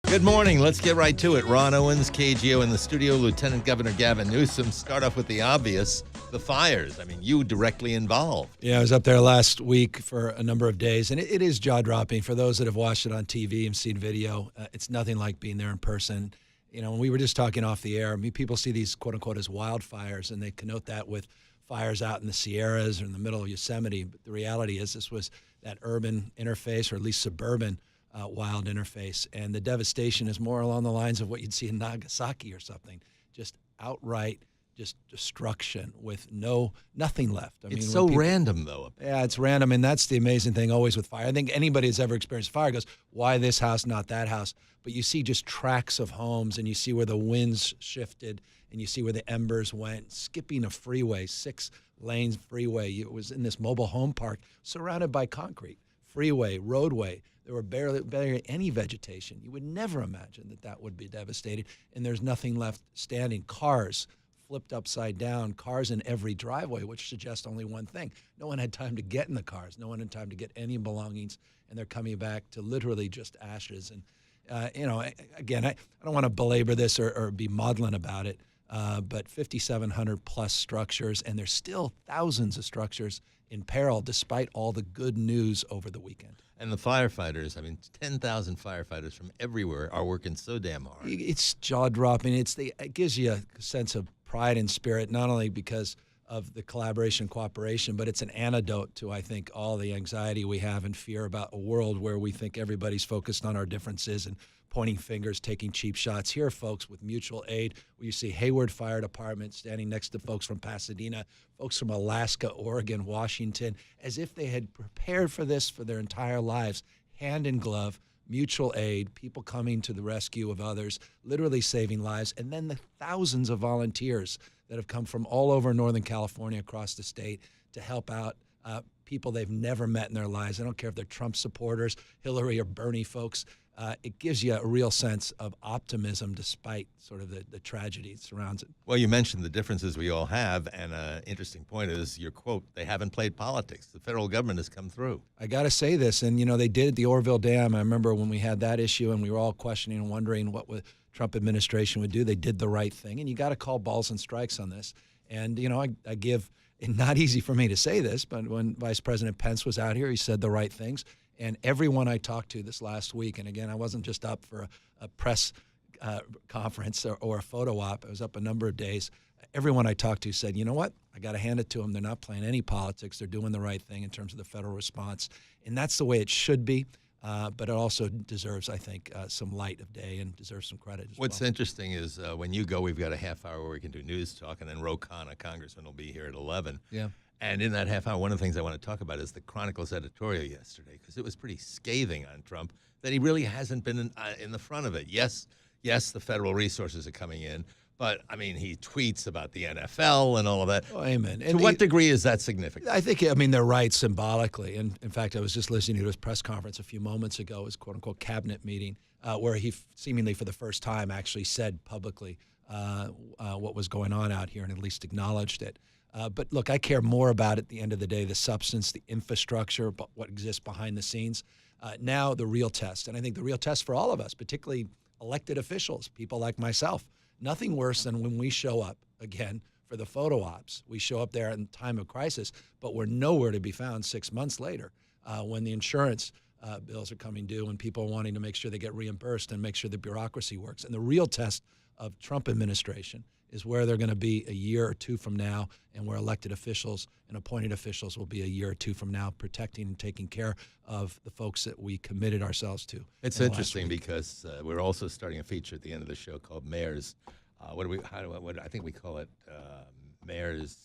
Good morning. Let's get right to it. Ron Owens, KGO in the studio, Lieutenant Governor Gavin Newsom. Start off with the obvious, the fires. I mean, you directly involved. Yeah, I was up there last week for a number of days, and it is jaw-dropping. For those that have watched it on TV and seen video, it's nothing like being there in person. You know, when we were just talking off the air, I mean, people see these quote-unquote as wildfires, and they connote that with fires out in the Sierras or in the middle of Yosemite. But the reality is this was that urban interface, or at least suburban wild interface. And the devastation is more along the lines of what you'd see in Nagasaki or something, just outright just destruction with nothing left. I It's mean, so random, though. Yeah, it's random, and that's the amazing thing always with fire. I think anybody who's ever experienced fire goes, why this house, not that house? But you see just tracks of homes, and you see where the winds shifted, and you see where the embers went, skipping a freeway, 6-lane freeway. It was in this mobile home park surrounded by concrete, freeway, roadway. There were barely any vegetation. You would never imagine that that would be devastated, and there's nothing left standing. Cars flipped upside down, cars in every driveway, which suggests only one thing. No one had time to get in the cars. No one had time to get any belongings, and they're coming back to literally just ashes. And, again, I don't want to belabor this or be maudlin about it, but 5,700 plus structures, and there's still thousands of structures in peril despite all the good news over the weekend. And the firefighters, I mean, 10,000 firefighters from everywhere are working so damn hard. It's jaw-dropping. It gives you a sense of pride and spirit, not only because of the collaboration and cooperation, but it's an antidote to, I think, all the anxiety we have and fear about a world where we think everybody's focused on our differences and pointing fingers, taking cheap shots. Here are folks with mutual aid, where you see Hayward Fire Department standing next to folks from Pasadena, folks from Alaska, Oregon, Washington, as if they had prepared for this for their entire lives, hand in glove, mutual aid, people coming to the rescue of others, literally saving lives, and then the thousands of volunteers that have come from all over Northern California, across the state, to help out people they've never met in their lives. I don't care if they're Trump supporters, Hillary or Bernie folks. It gives you a real sense of optimism despite sort of the tragedy that surrounds it. Well, you mentioned the differences we all have, and an interesting point is your quote, they haven't played politics. The federal government has come through. I got to say this, and, they did at the Oroville Dam. I remember when we had that issue and we were all questioning and wondering what the Trump administration would do. They did the right thing, and you got to call balls and strikes on this. And, I give, and not easy for me to say this, but when Vice President Pence was out here, he said the right things. And everyone I talked to this last week, and again, I wasn't just up for a press conference or a photo op. I was up a number of days. Everyone I talked to said, you know what? I got to hand it to them. They're not playing any politics. They're doing the right thing in terms of the federal response. And that's the way it should be. But it also deserves, I think, some light of day and deserves some credit as What's well. interesting is when you go, we've got a half hour where we can do news talk, and then Ro Khanna, Congressman, will be here at 11. Yeah. And in that half hour, one of the things I want to talk about is the Chronicle's editorial yesterday, because it was pretty scathing on Trump that he really hasn't been in the front of it. Yes, the federal resources are coming in, but, I mean, he tweets about the NFL and all of that. Oh, amen. To what degree is that significant? I think, they're right symbolically. And in fact, I was just listening to his press conference a few moments ago, his quote-unquote cabinet meeting, where he seemingly for the first time actually said publicly what was going on out here and at least acknowledged it. But look, I care more about, at the end of the day, the substance, the infrastructure, but what exists behind the scenes. Now the real test, and I think the real test for all of us, particularly elected officials, people like myself, nothing worse than when we show up, again, for the photo ops. We show up there in time of crisis, but we're nowhere to be found 6 months later when the insurance bills are coming due and people are wanting to make sure they get reimbursed and make sure the bureaucracy works. And the real test of Trump administration is where they're going to be a year or two from now, and where elected officials and appointed officials will be a year or two from now, protecting and taking care of the folks that we committed ourselves to. It's interesting because we're also starting a feature at the end of the show called Mayor's. I think we call it Mayor's.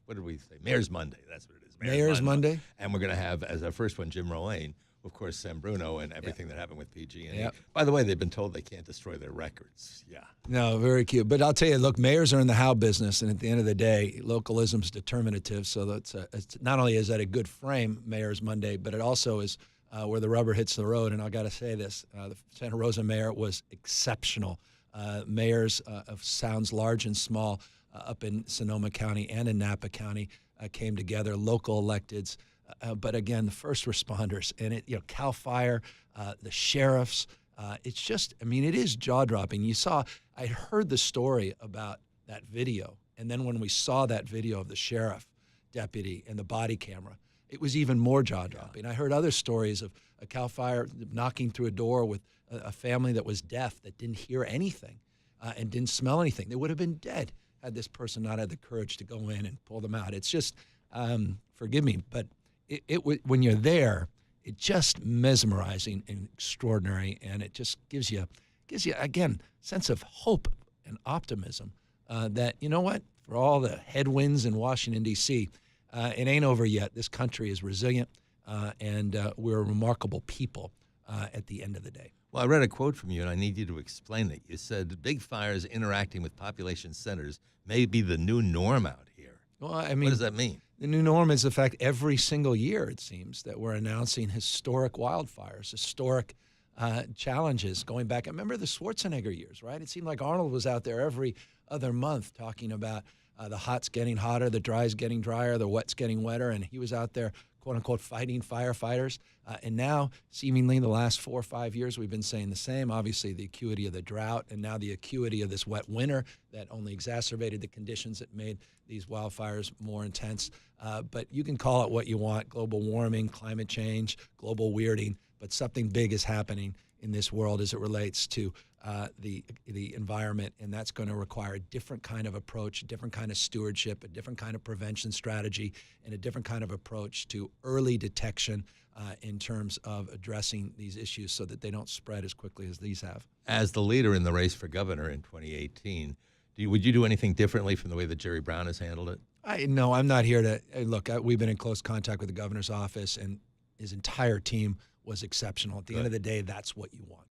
What did we say? Mayor's Monday. That's what it is. Mayor's Monday. And we're going to have as our first one Jim Rolane, of course, Sam Bruno, and everything that happened with PG&E. Yep. By the way, they've been told they can't destroy their records. Yeah. No, very cute. But I'll tell you, look, mayors are in the how business, and at the end of the day, localism's determinative. So that's it's not only is that a good frame, Mayor's Monday, but it also is where the rubber hits the road. And I got to say this: the Santa Rosa mayor was exceptional. Mayors of sounds large and small up in Sonoma County and in Napa County came together, local electeds. But again, the first responders and CAL FIRE, the sheriffs, It's just, I mean, it is jaw-dropping. I heard the story about that video, and then when we saw that video of the sheriff deputy and the body camera, it was even more jaw-dropping. I heard other stories of a CAL FIRE knocking through a door with a family that was deaf, that didn't hear anything and didn't smell anything. They would have been dead had this person not had the courage to go in and pull them out. It's just, forgive me, but when you're there, it's just mesmerizing and extraordinary, and it just gives you again, sense of hope and optimism that, you know what, for all the headwinds in Washington, D.C., it ain't over yet. This country is resilient, and we're a remarkable people at the end of the day. Well, I read a quote from you, and I need you to explain it. You said big fires interacting with population centers may be the new norm out here. Well, I mean, what does that mean? The new norm is the fact every single year, it seems, that we're announcing historic wildfires, historic challenges going back. I remember the Schwarzenegger years, right? It seemed like Arnold was out there every other month talking about the hot's getting hotter, the dry's getting drier, the wet's getting wetter, and he was out there, quote-unquote, fighting firefighters. And now, seemingly, the last 4 or 5 years, we've been saying the same. Obviously, the acuity of the drought and now the acuity of this wet winter that only exacerbated the conditions that made these wildfires more intense. But you can call it what you want, global warming, climate change, global weirding, but something big is happening in this world as it relates to the environment, and that's going to require a different kind of approach, a different kind of stewardship, a different kind of prevention strategy, and a different kind of approach to early detection in terms of addressing these issues so that they don't spread as quickly as these have. As the leader in the race for governor in 2018, would you do anything differently from the way that Jerry Brown has handled it? No, I'm not here to look. We've been in close contact with the governor's office, and his entire team was exceptional. At the end of the day, that's what you want.